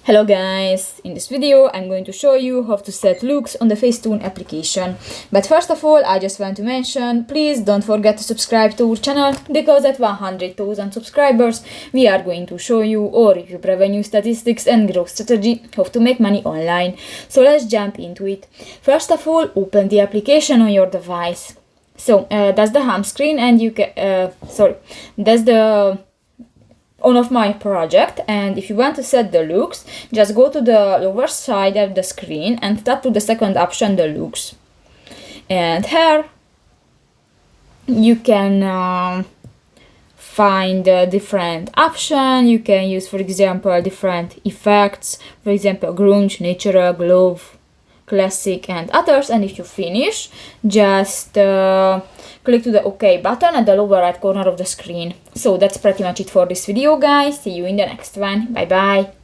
Hello guys, in this video I'm going to show you how to set looks on the Facetune application. But first of all, I just want to mention, please don't forget to subscribe to our channel, because at 100,000 subscribers we are going to show you our YouTube revenue statistics and growth strategy, how to make money online. So let's jump into it. First of all, open the application on your device. So that's the home screen, and you can that's the on of my project. And if you want to set the looks, just go to the lower side of the screen and tap to the second option, the looks, and here you can find different option. You can use, for example, different effects, for example grunge, natural, glow, classic and others. And if you finish, just click to the OK button at the lower right corner of the screen. So that's pretty much it for this video, guys. See you in the next one. Bye bye.